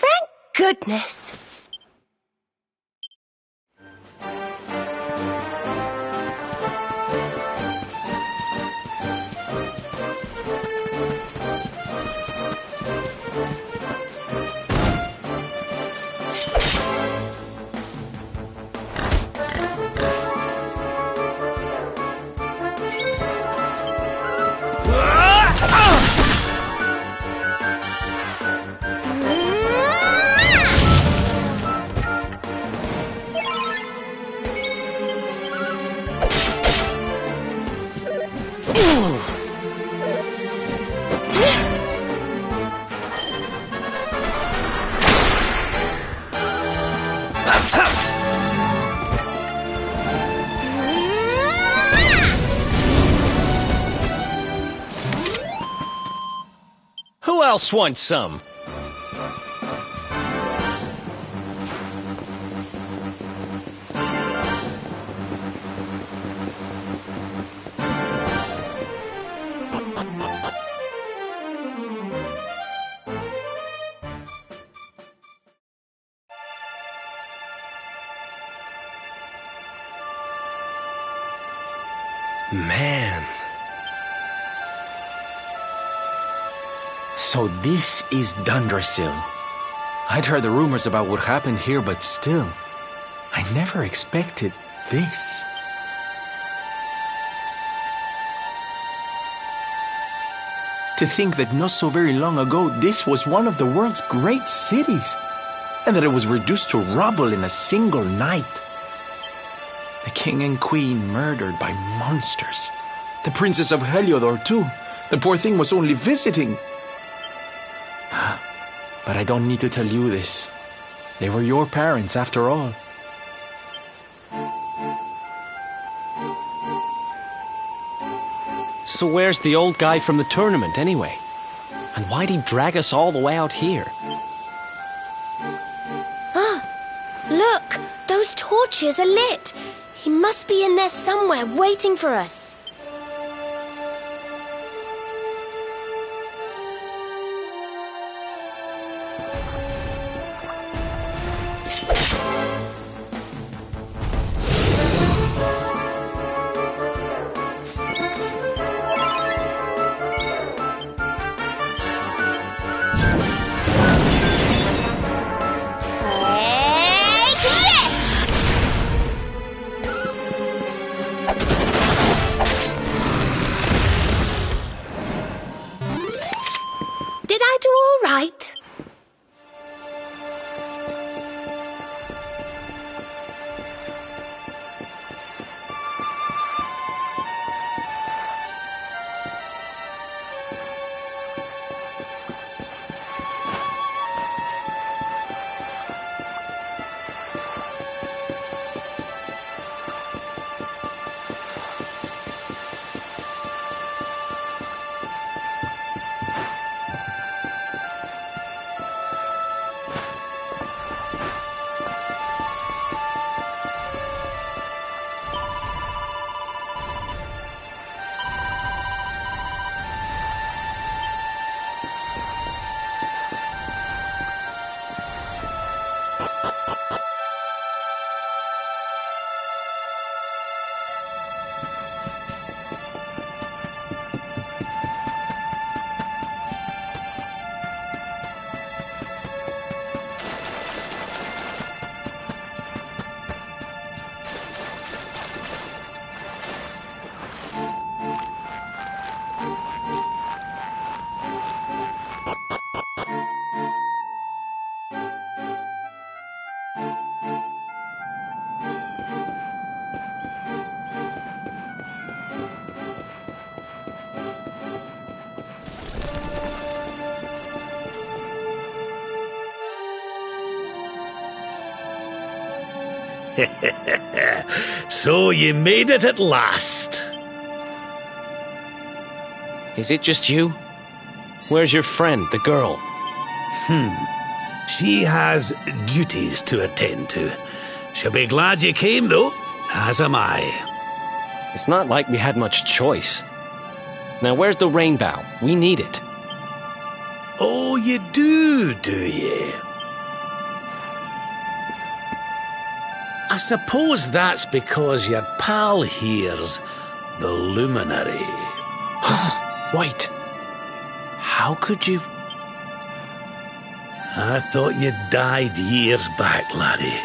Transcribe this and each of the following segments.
Thank goodness. Who else wants some? Man. So this is Dundrasil. I'd heard the rumors about what happened here, but still, I never expected this. To think that not so very long ago, this was one of the world's great cities, and that it was reduced to rubble in a single night. The king and queen murdered by monsters. The princess of Heliodor, too. The poor thing was only visiting. But I don't need to tell you this. They were your parents, after all. So where's the old guy from the tournament, anyway? And why'd he drag us all the way out here? Look, those torches are lit. He must be in there somewhere, waiting for us. Did I do all right? So you made it at last. Is it just you? Where's your friend, the girl? She has duties to attend to. She'll be glad you came, though, as am I. It's not like we had much choice. Now, where's the rainbow? We need it. Oh, you do you? I suppose that's because your pal here's the luminary. Wait. How could you... I thought you died years back, laddie.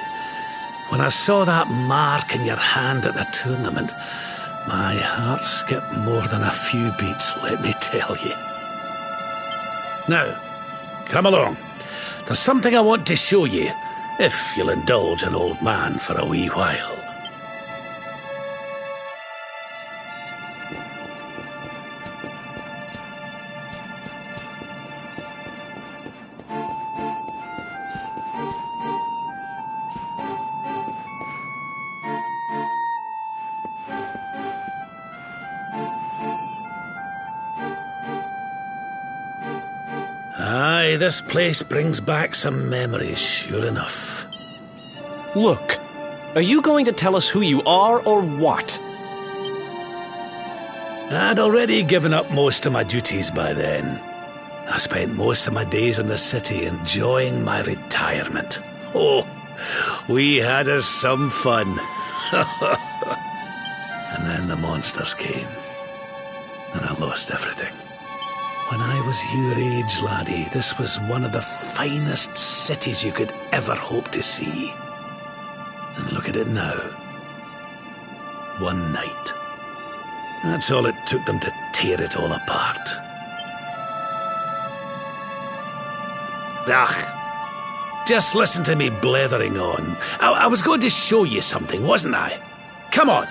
When I saw that mark in your hand at the tournament, my heart skipped more than a few beats, let me tell you. Now, come along. There's something I want to show you, if you'll indulge an old man for a wee while. Aye, this place brings back some memories, sure enough. Look, are you going to tell us who you are or what? I'd already given up most of my duties by then. I spent most of my days in the city enjoying my retirement. Oh, we had us some fun. And then the monsters came, and I lost everything. When I was your age, laddie, this was one of the finest cities you could ever hope to see. And look at it now. One night. That's all it took them to tear it all apart. Ugh. Just listen to me blethering on. I was going to show you something, wasn't I? Come on.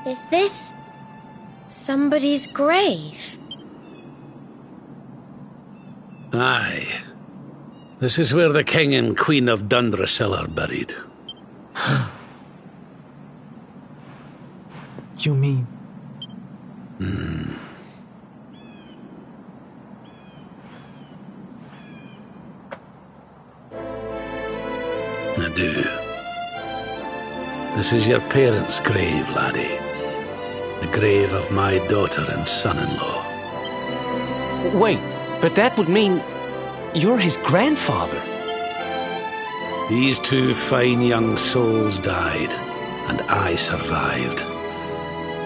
Is this somebody's grave? Aye. This is where the King and Queen of Dundrasil are buried. You mean... I do. This is your parents' grave, laddie. The grave of my daughter and son-in-law. Wait, but that would mean you're his grandfather. These two fine young souls died, and I survived.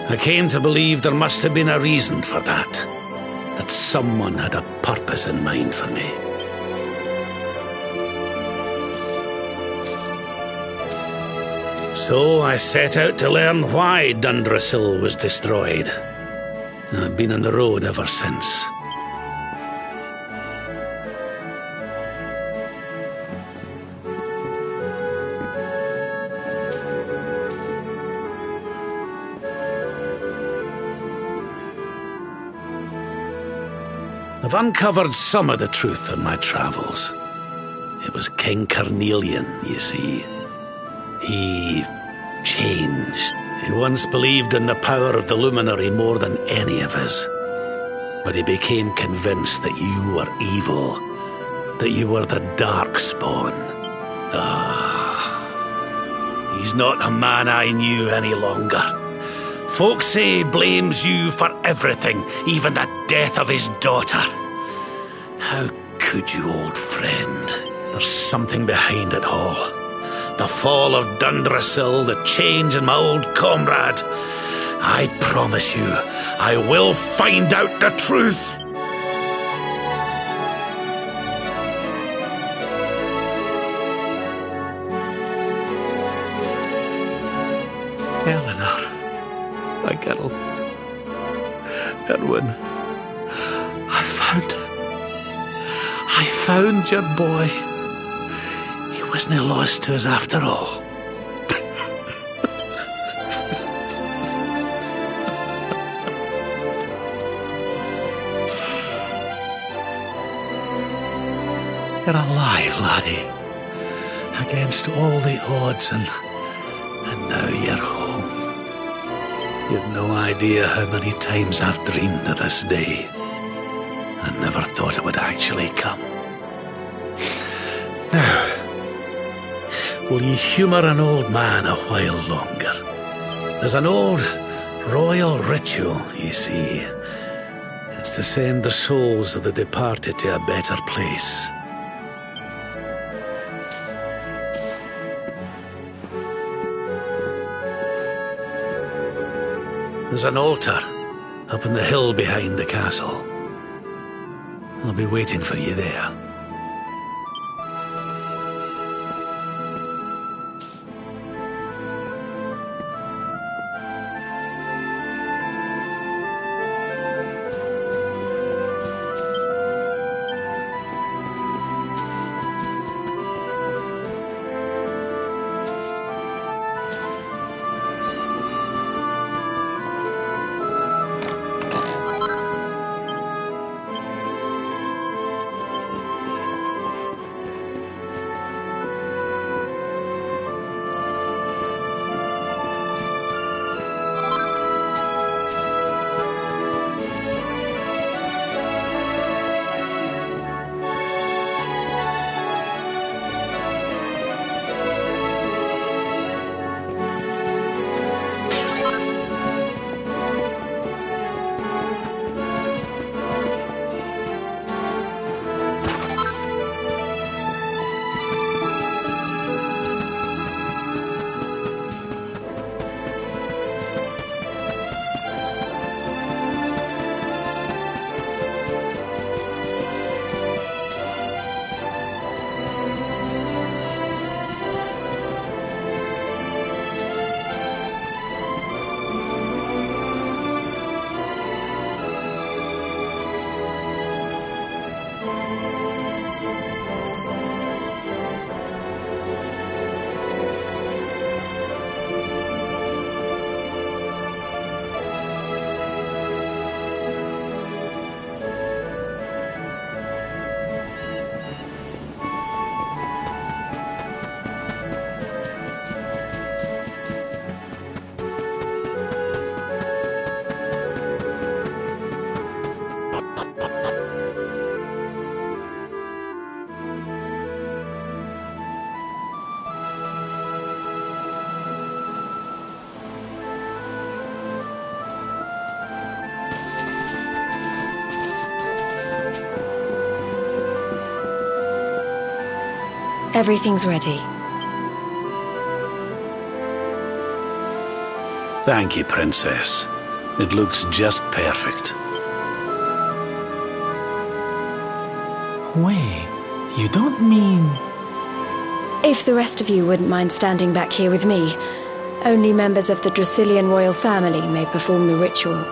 I came to believe there must have been a reason for that someone had a purpose in mind for me. So I set out to learn why Dundrasil was destroyed. And I've been on the road ever since. I've uncovered some of the truth in my travels. It was King Carnelian, you see. He changed. He once believed in the power of the luminary more than any of us. But he became convinced that you were evil, that you were the Darkspawn. He's not a man I knew any longer. Folks say he blames you for everything, even the death of his daughter. How could you, old friend? There's something behind it all. The fall of Dundrasil, the change in my old comrade. I promise you, I will find out the truth. Eleanor, my girl. Erwin, I found your boy. He wasn't lost to us after all. You're alive, laddie. Against all the odds, and now you're home. You've no idea how many times I've dreamed of this day. I never thought it would actually come. Now, will you humour an old man a while longer? There's an old royal ritual, you see. It's to send the souls of the departed to a better place. There's an altar up on the hill behind the castle. I'll be waiting for you there. Everything's ready. Thank you, Princess. It looks just perfect. Wait, you don't mean... If the rest of you wouldn't mind standing back here with me, only members of the Dracilian royal family may perform the ritual.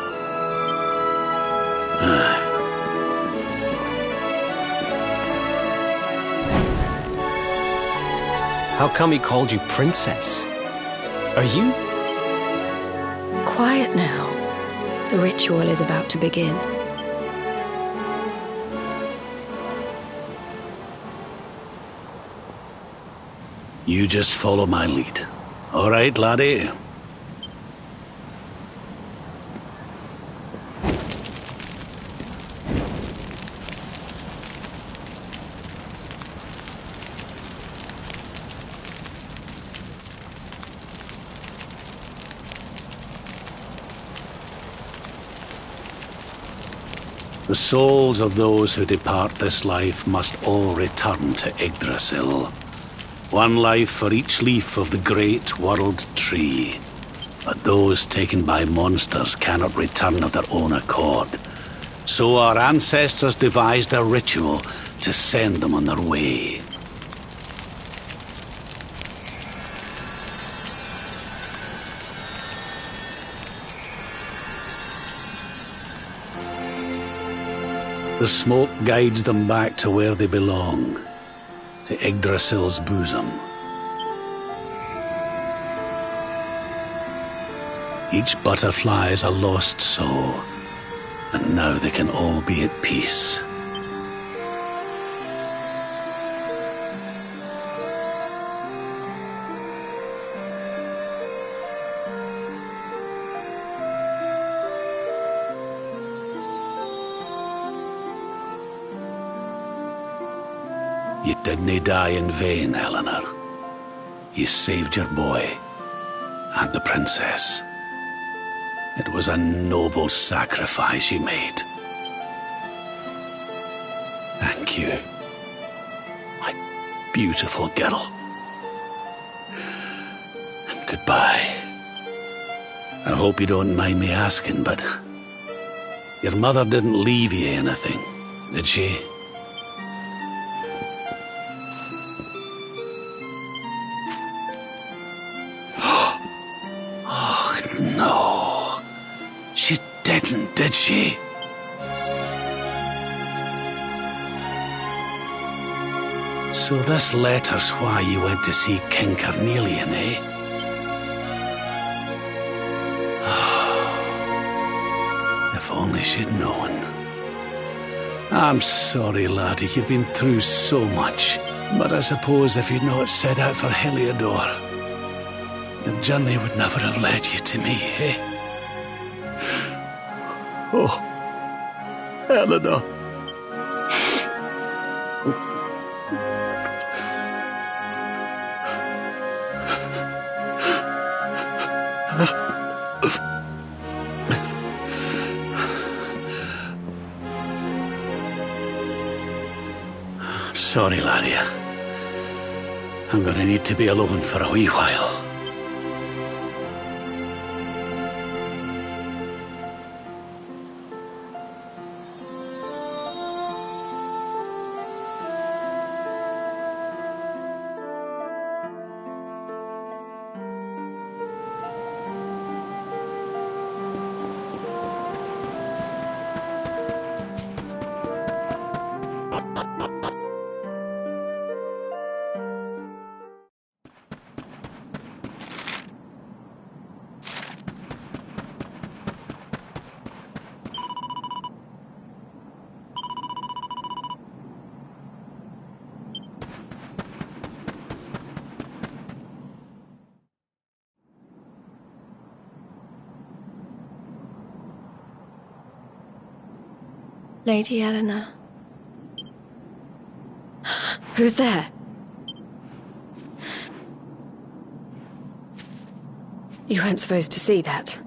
How come he called you princess? Are you? Quiet now. The ritual is about to begin. You just follow my lead. All right, laddie? The souls of those who depart this life must all return to Yggdrasil. One life for each leaf of the great world tree. But those taken by monsters cannot return of their own accord. So our ancestors devised a ritual to send them on their way. The smoke guides them back to where they belong, to Yggdrasil's bosom. Each butterfly is a lost soul, and now they can all be at peace. didn't he die in vain, Eleanor? You saved your boy and the princess. It was a noble sacrifice you made. Thank you, my beautiful girl. And goodbye. I hope you don't mind me asking, but your mother didn't leave you anything, did she? Oh, no. She didn't, did she? So this letter's why you went to see King Carnelian, eh? If only she'd known. I'm sorry, laddie, you've been through so much. But I suppose if you'd not set out for Heliodor, the journey would never have led you to me, eh? Oh, Eleanor. Sorry, laddie. I'm gonna need to be alone for a wee while. Lady Eleanor. Who's there? You weren't supposed to see that.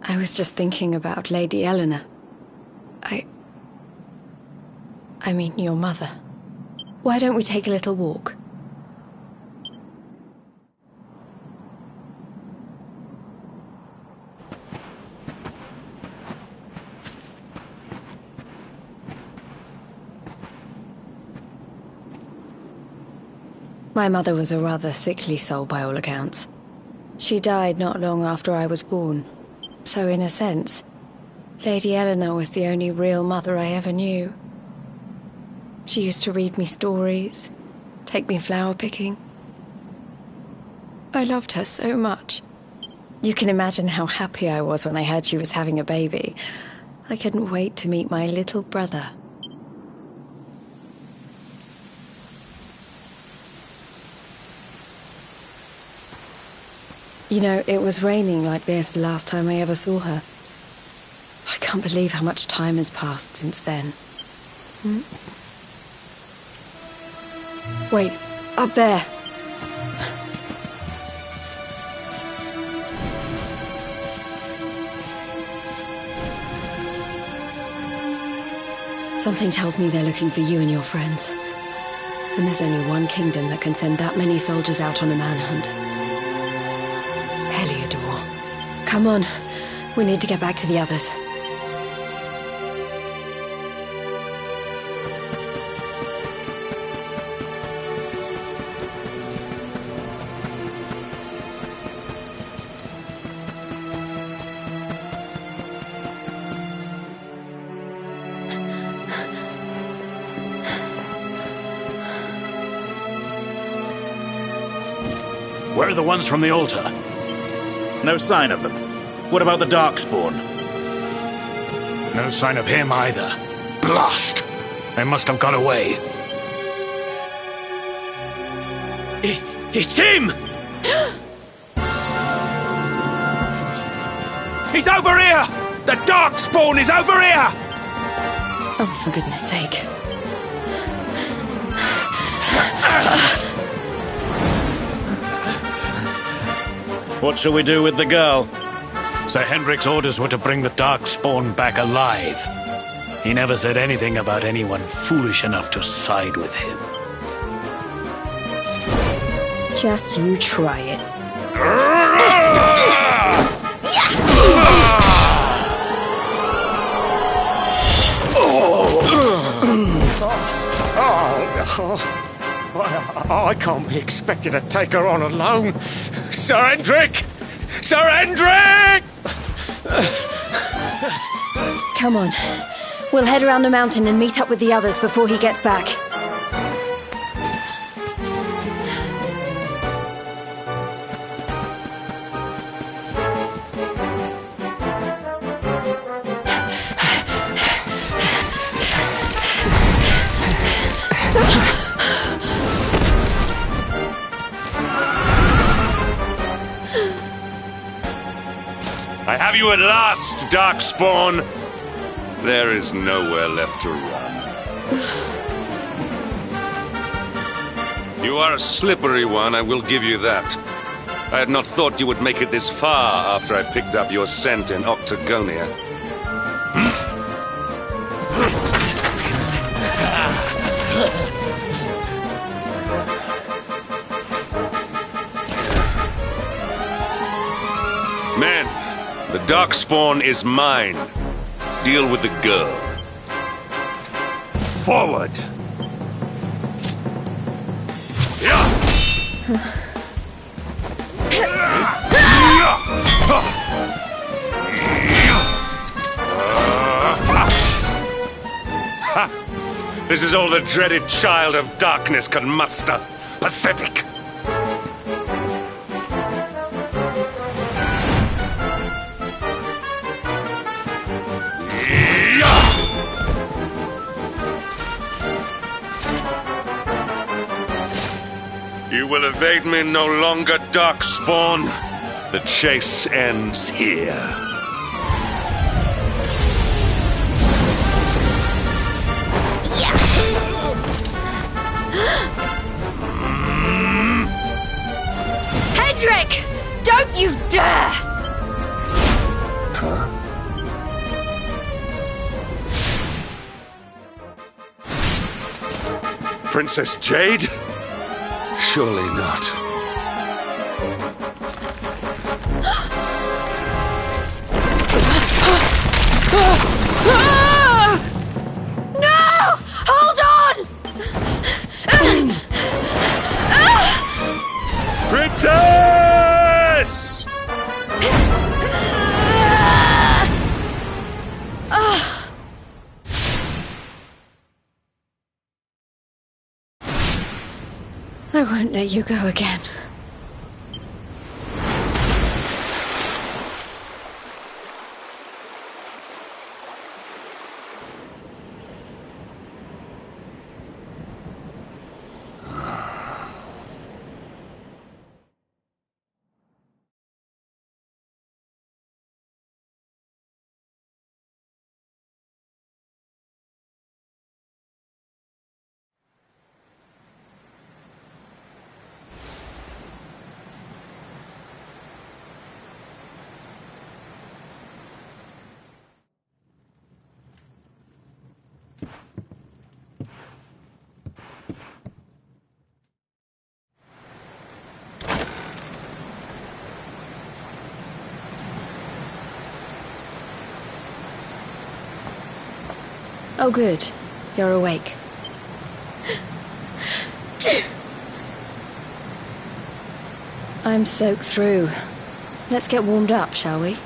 I was just thinking about Lady Eleanor. I mean, your mother. Why don't we take a little walk? My mother was a rather sickly soul by all accounts. She died not long after I was born. So in a sense, Lady Eleanor was the only real mother I ever knew. She used to read me stories, take me flower picking. I loved her so much. You can imagine how happy I was when I heard she was having a baby. I couldn't wait to meet my little brother. You know, it was raining like this the last time I ever saw her. I can't believe how much time has passed since then. Wait, up there. Something tells me they're looking for you and your friends. And there's only one kingdom that can send that many soldiers out on a manhunt. Heliodor. Come on, we need to get back to the others. Where are the ones from the altar? No sign of them. What about the Darkspawn? No sign of him either. Blast! They must have got away. It's him! He's over here! The Darkspawn is over here! Oh, for goodness sake. What shall we do with the girl? Sir Hendrik's orders were to bring the Darkspawn back alive. He never said anything about anyone foolish enough to side with him. Just you try it. I can't be expected to take her on alone. Sir Hendrik! Sir Hendrik! Come on. We'll head around the mountain and meet up with the others before he gets back. I have you at last, Darkspawn! There is nowhere left to run. You are a slippery one, I will give you that. I had not thought you would make it this far after I picked up your scent in Octagonia. Men, the Darkspawn is mine. Deal with the girl. Forward! This is all the dreaded child of darkness can muster. Pathetic! You will evade me no longer, Darkspawn. The chase ends here. Hendrik! Don't you dare! Huh? Princess Jade? Surely not. No! Hold on! Princess! I won't let you go again. Oh, good. You're awake. I'm soaked through. Let's get warmed up, shall we?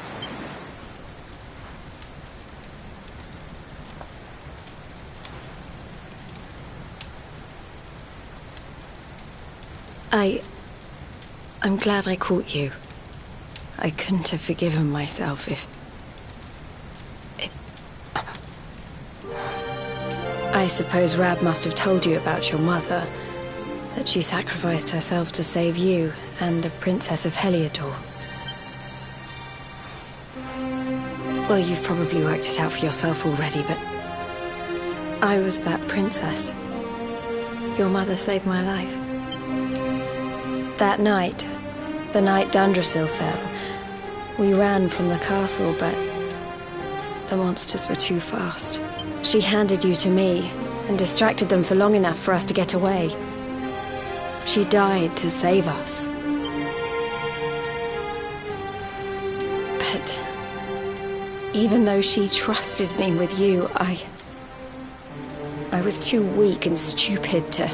I'm glad I caught you. I couldn't have forgiven myself if... I suppose Rab must have told you about your mother. That she sacrificed herself to save you and the Princess of Heliodor. Well, you've probably worked it out for yourself already, but... I was that princess. Your mother saved my life. That night, The night Dundrasil fell, we ran from the castle, but the monsters were too fast. She handed you to me and distracted them for long enough for us to get away. She died to save us. But even though she trusted me with you, I was too weak and stupid to...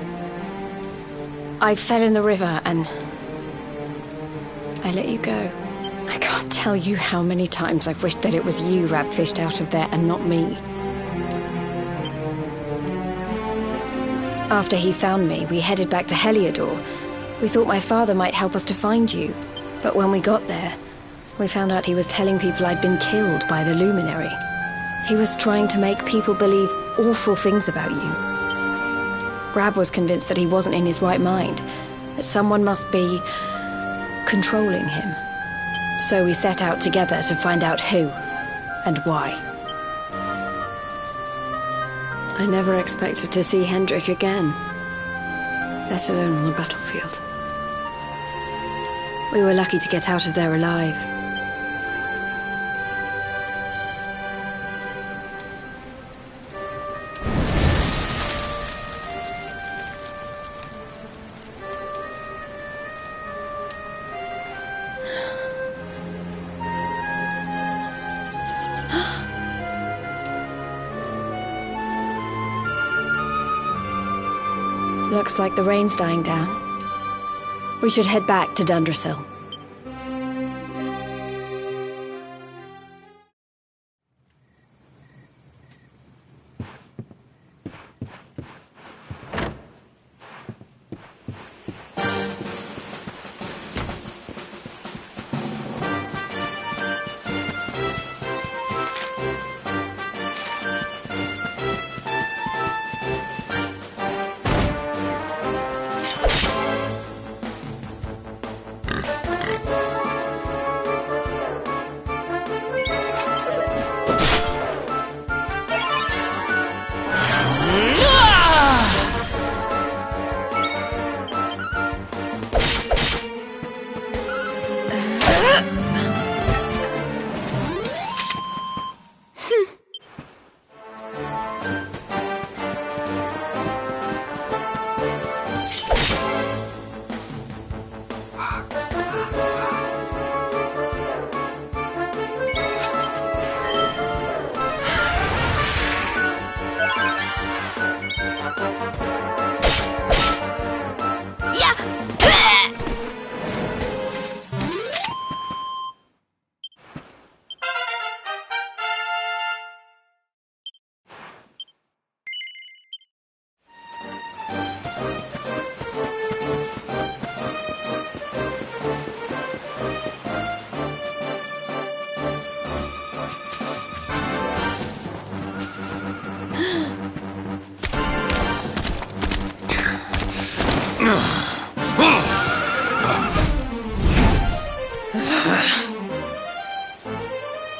I fell in the river and I let you go. I can't tell you how many times I've wished that it was you rat-fished out of there and not me. After he found me, we headed back to Heliodor. We thought my father might help us to find you. But when we got there, we found out he was telling people I'd been killed by the Luminary. He was trying to make people believe awful things about you. Grab was convinced that he wasn't in his right mind, that someone must be controlling him. So we set out together to find out who and why. I never expected to see Hendrik again, let alone on a battlefield. We were lucky to get out of there alive. Looks like the rain's dying down. We should head back to Dundrasil.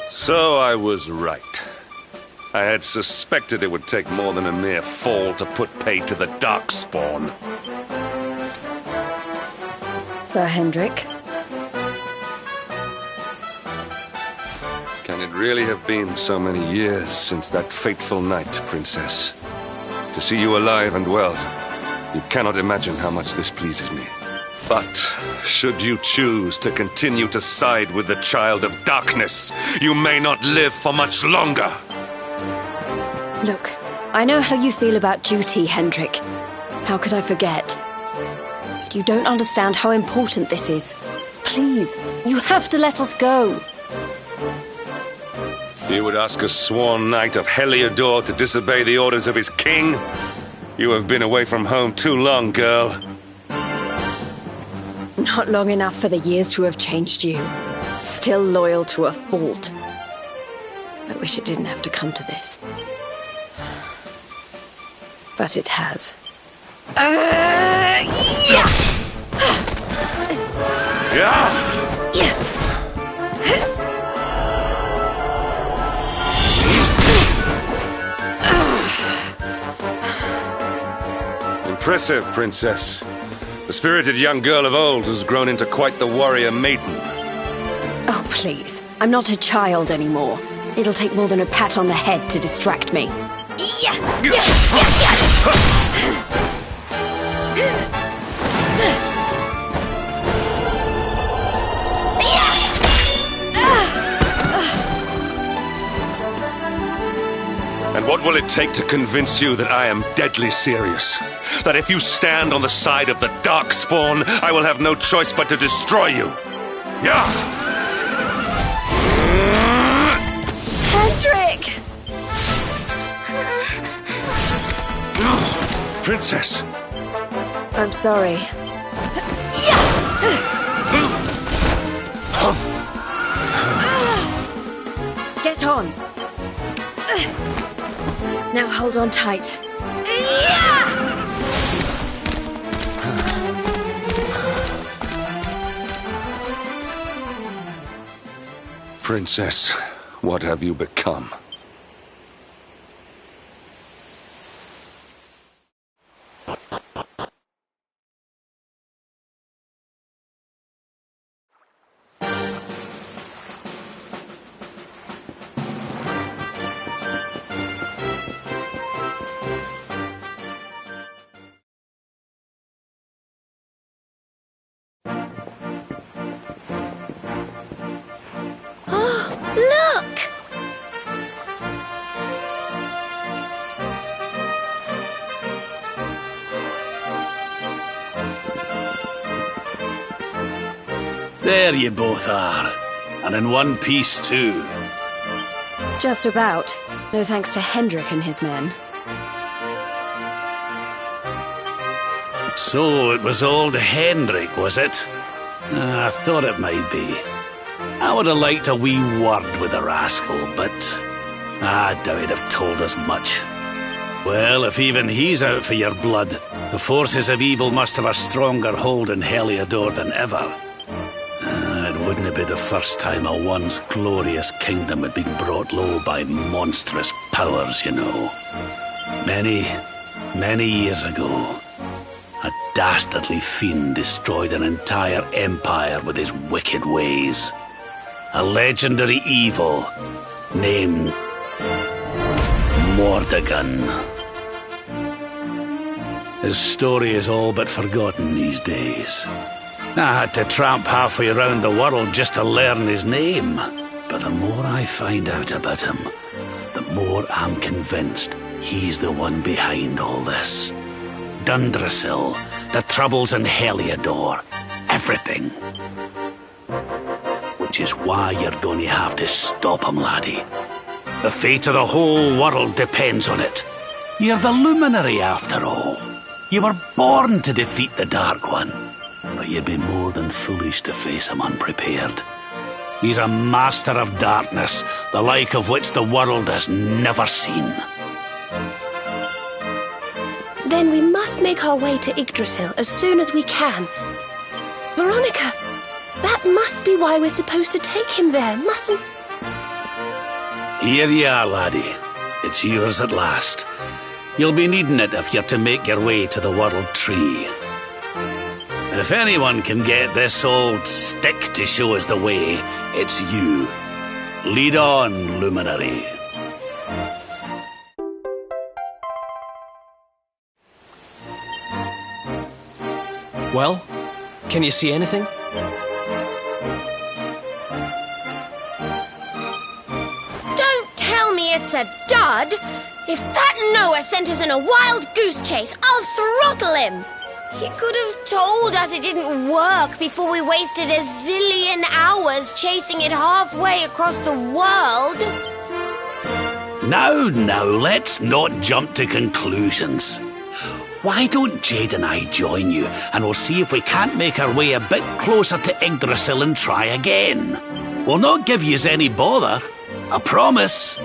So I was right. I had suspected it would take more than a mere fall to put pay to the Darkspawn. Sir Hendrik? Can it really have been so many years since that fateful night, Princess? To see you alive and well, you cannot imagine how much this pleases me. But should you choose to continue to side with the Child of Darkness, you may not live for much longer. Look, I know how you feel about duty, Hendrik. How could I forget? But you don't understand how important this is. Please, you have to let us go. You would ask a sworn knight of Heliodor to disobey the orders of his king? You have been away from home too long, girl. Not long enough for the years to have changed you. Still loyal to a fault. I wish it didn't have to come to this. But it has. Impressive, Princess. The spirited young girl of old has grown into quite the warrior maiden. Oh, please. I'm not a child anymore. It'll take more than a pat on the head to distract me. And what will it take to convince you that I am deadly serious? That if you stand on the side of the Darkspawn, I will have no choice but to destroy you? Yeah! Hendrik! Princess! I'm sorry. Get on. Now hold on tight. Princess, what have you become? Look! There you both are. And in one piece, too. Just about. No thanks to Hendrik and his men. So it was old Hendrik, was it? I thought it might be. I would have liked a wee word with the rascal, but I doubt he'd have told us much. Well, if even he's out for your blood, the forces of evil must have a stronger hold in Heliodor than ever. It wouldn't be the first time a once glorious kingdom had been brought low by monstrous powers, you know. Many years ago, a dastardly fiend destroyed an entire empire with his wicked ways. A legendary evil named Mordegon. His story is all but forgotten these days. I had to tramp halfway around the world just to learn his name. But the more I find out about him, the more I'm convinced he's the one behind all this. Dundrasil, the troubles in Heliodor, everything. Which is why you're going to have to stop him, laddie. The fate of the whole world depends on it. You're the luminary, after all. You were born to defeat the Dark One. But you'd be more than foolish to face him unprepared. He's a master of darkness, the like of which the world has never seen. Then we must make our way to Yggdrasil as soon as we can. Veronica, that must be why we're supposed to take him there, mustn't... Here you are, laddie. It's yours at last. You'll be needing it if you're to make your way to the World Tree. If anyone can get this old stick to show us the way, it's you. Lead on, Luminary. Well, can you see anything? Don't tell me it's a dud! If that Noah sent us in a wild goose chase, I'll throttle him! He could have told us it didn't work before we wasted a zillion hours chasing it halfway across the world. Now, let's not jump to conclusions. Why don't Jade and I join you, and we'll see if we can't make our way a bit closer to Yggdrasil and try again. We'll not give yous any bother, I promise.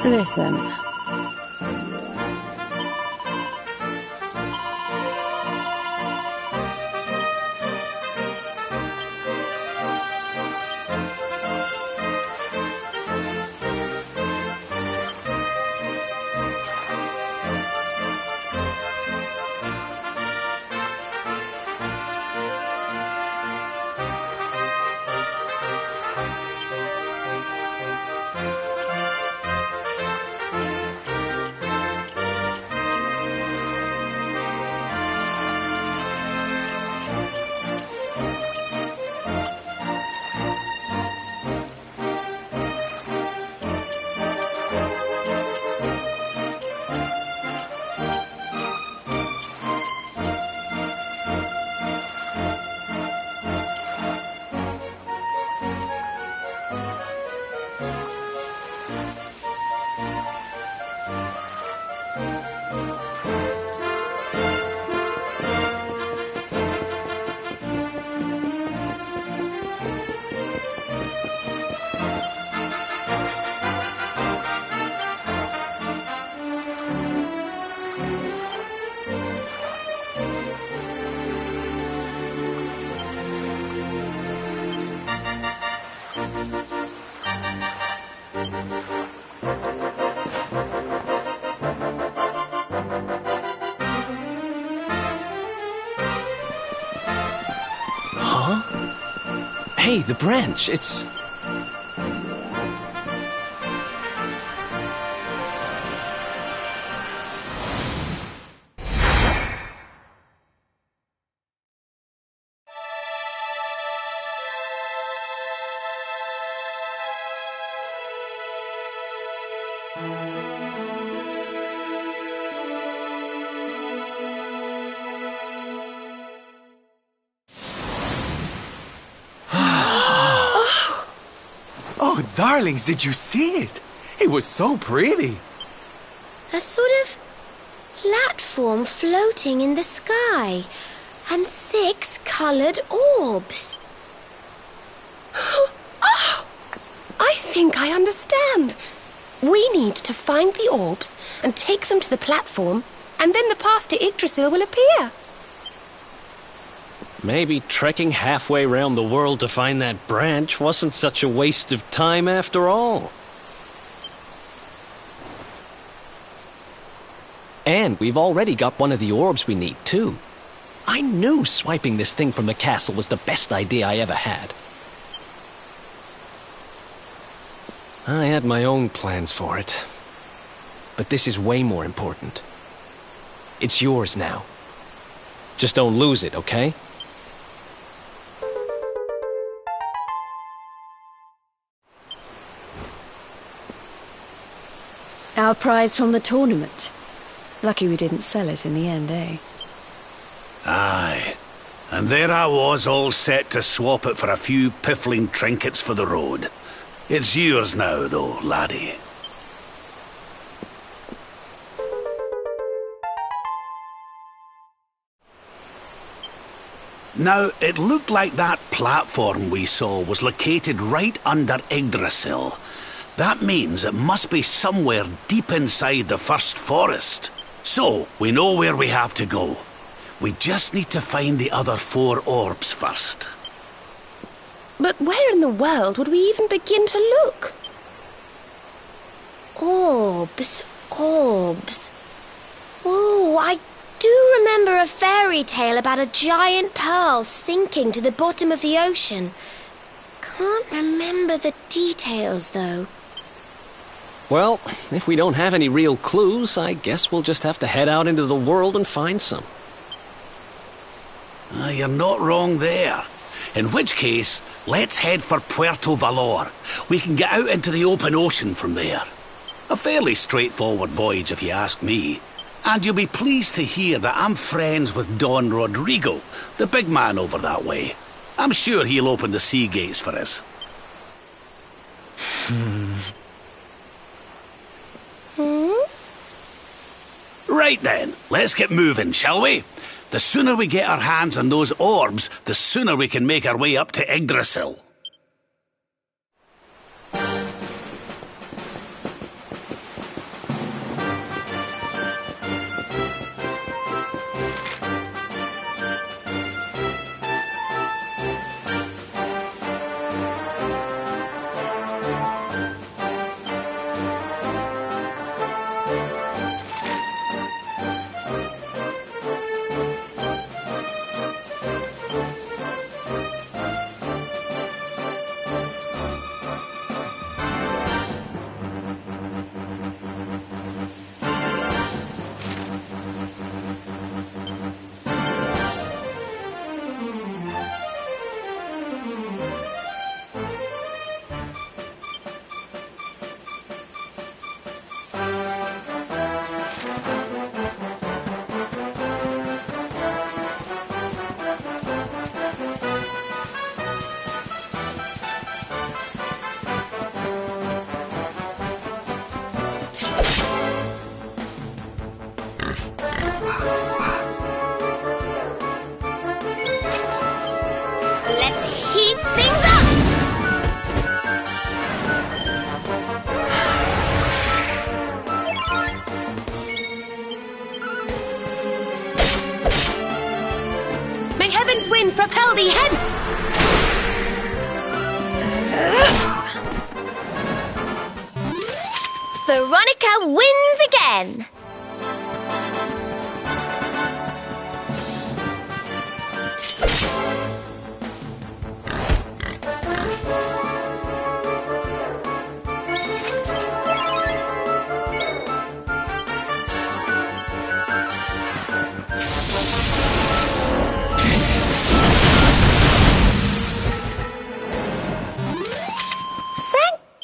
Listen. Hey, the branch, it's... Oh, darlings, did you see it? It was so pretty. A sort of platform floating in the sky, and 6 coloured orbs. Oh! I think I understand. We need to find the orbs and take them to the platform, and then the path to Yggdrasil will appear. Maybe trekking halfway around the world to find that branch wasn't such a waste of time after all. And we've already got one of the orbs we need, too. I knew swiping this thing from the castle was the best idea I ever had. I had my own plans for it. But this is way more important. It's yours now. Just don't lose it, okay? Our prize from the tournament. Lucky we didn't sell it in the end, eh? Aye. And there I was, all set to swap it for a few piffling trinkets for the road. It's yours now, though, laddie. Now, it looked like that platform we saw was located right under Yggdrasil. That means it must be somewhere deep inside the first forest. So, we know where we have to go. We just need to find the other 4 orbs first. But where in the world would we even begin to look? Orbs, orbs. Oh, I do remember a fairy tale about a giant pearl sinking to the bottom of the ocean. Can't remember the details, though. Well, if we don't have any real clues, I guess we'll just have to head out into the world and find some. You're not wrong there. In which case, let's head for Puerto Valor. We can get out into the open ocean from there. A fairly straightforward voyage, if you ask me. And you'll be pleased to hear that I'm friends with Don Rodrigo, the big man over that way. I'm sure he'll open the sea gates for us. Right then, let's get moving, shall we? The sooner we get our hands on those orbs, the sooner we can make our way up to Yggdrasil. Let's heat things up! May heaven's winds propel thee hence! Veronica wins again!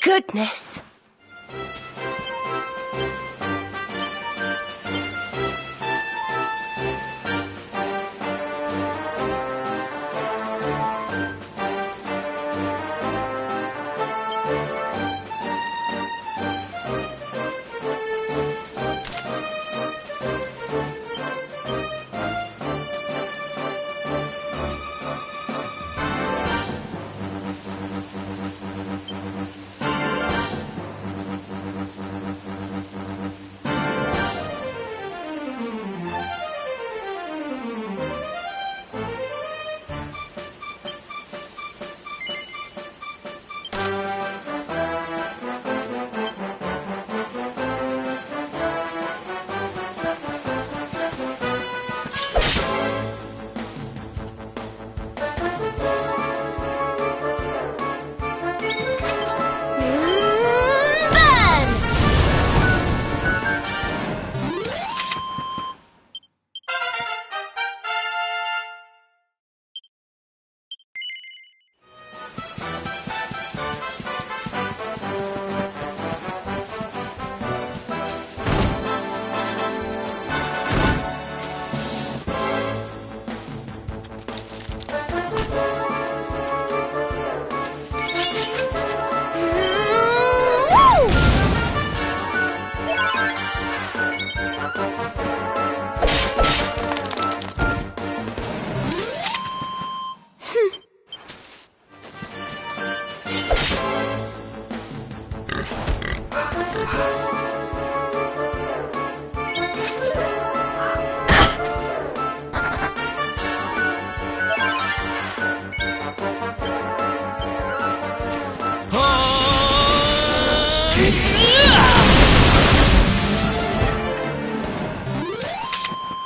Goodness.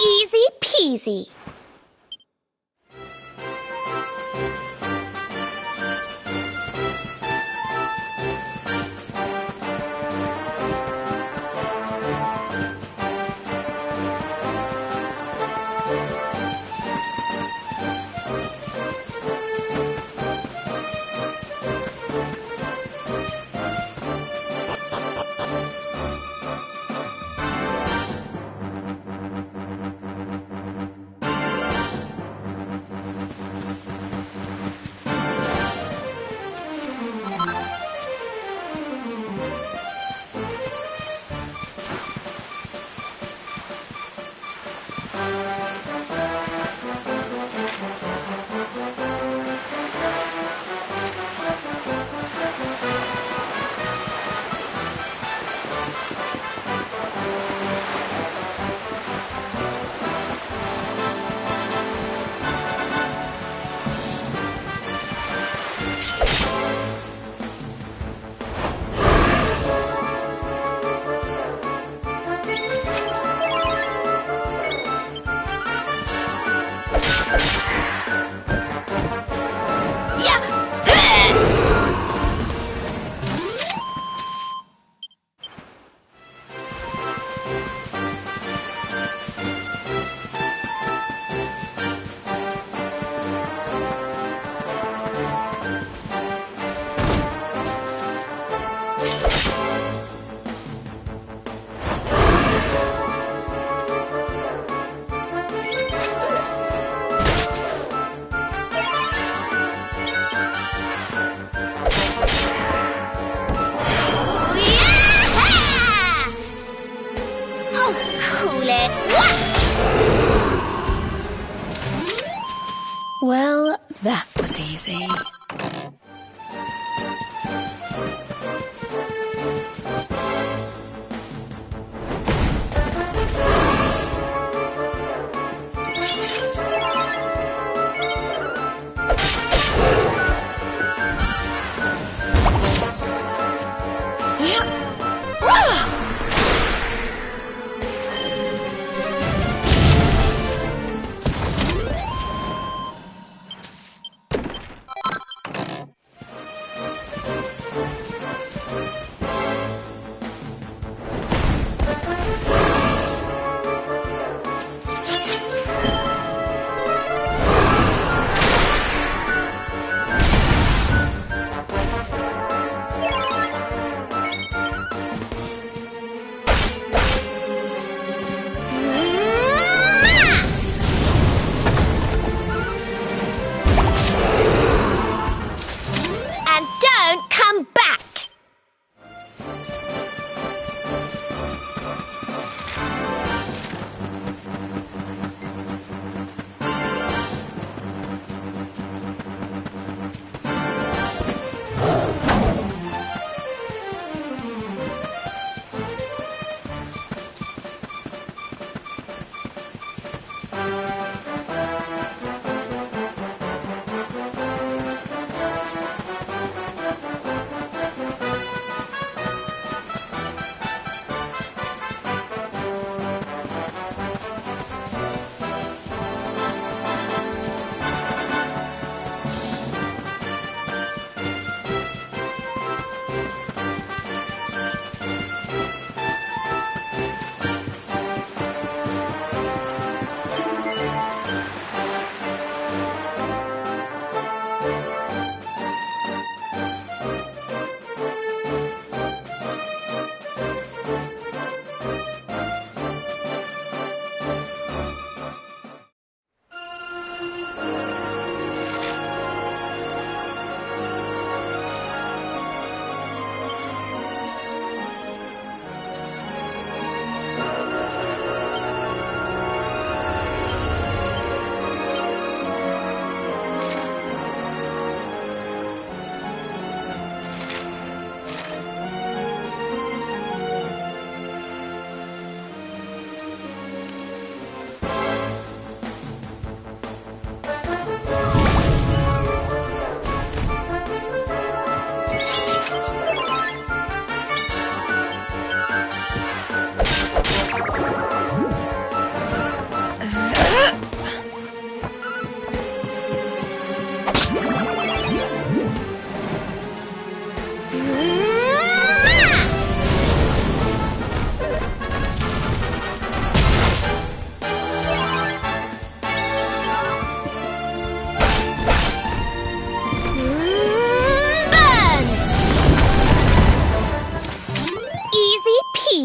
Easy peasy.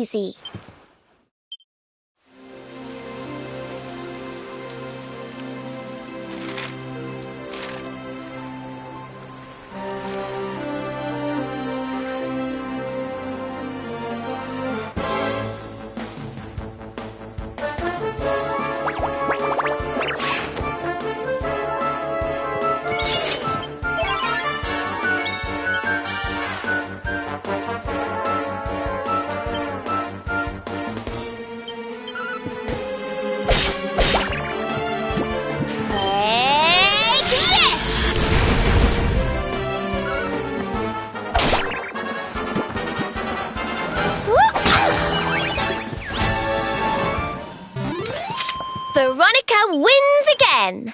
easy. Veronica wins again!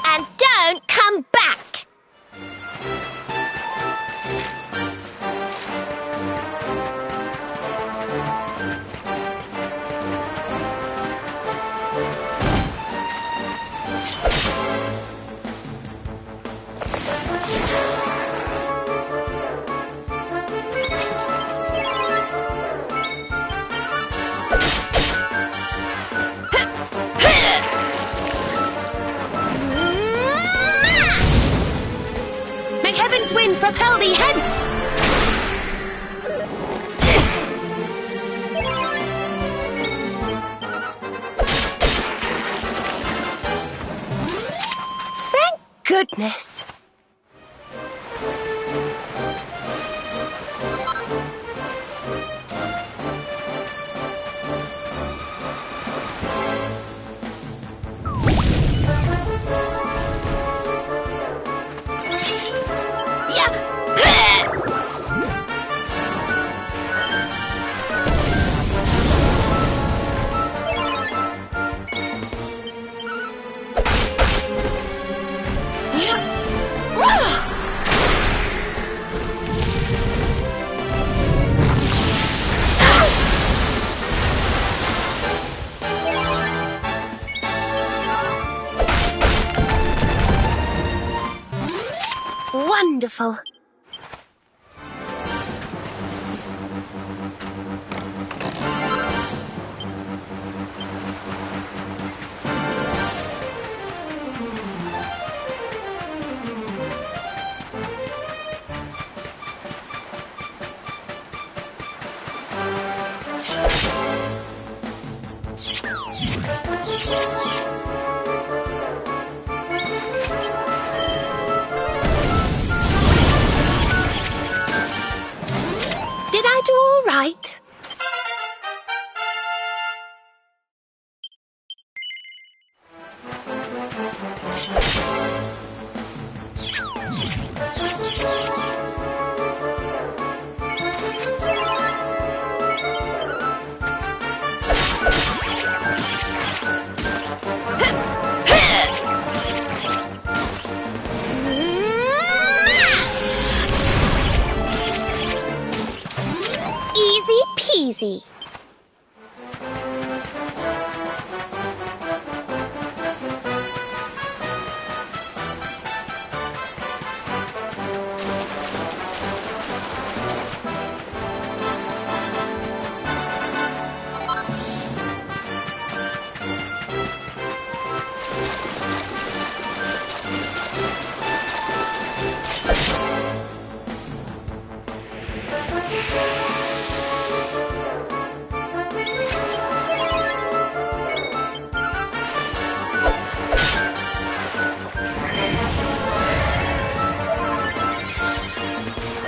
And don't come back! May heaven's winds propel thee hence! Thank goodness! Wonderful. Did I do all right? Easy peasy.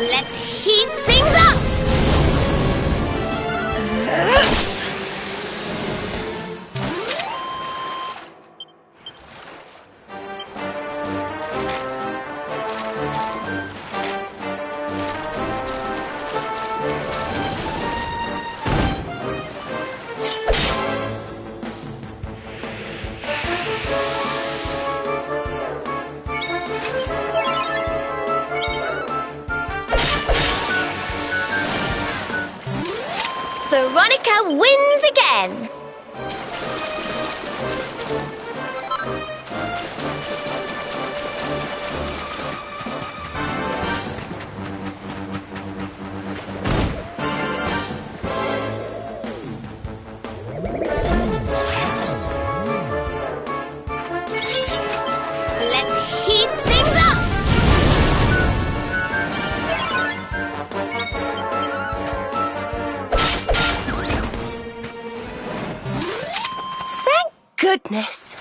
Let's heat things up! Veronica wins again! Let's heat things up! Thank goodness!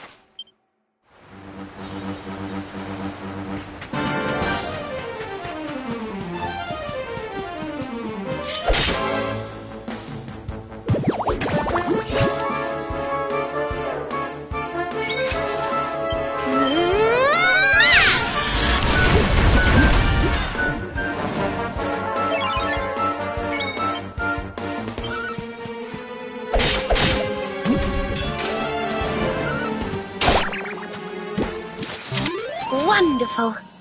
careful.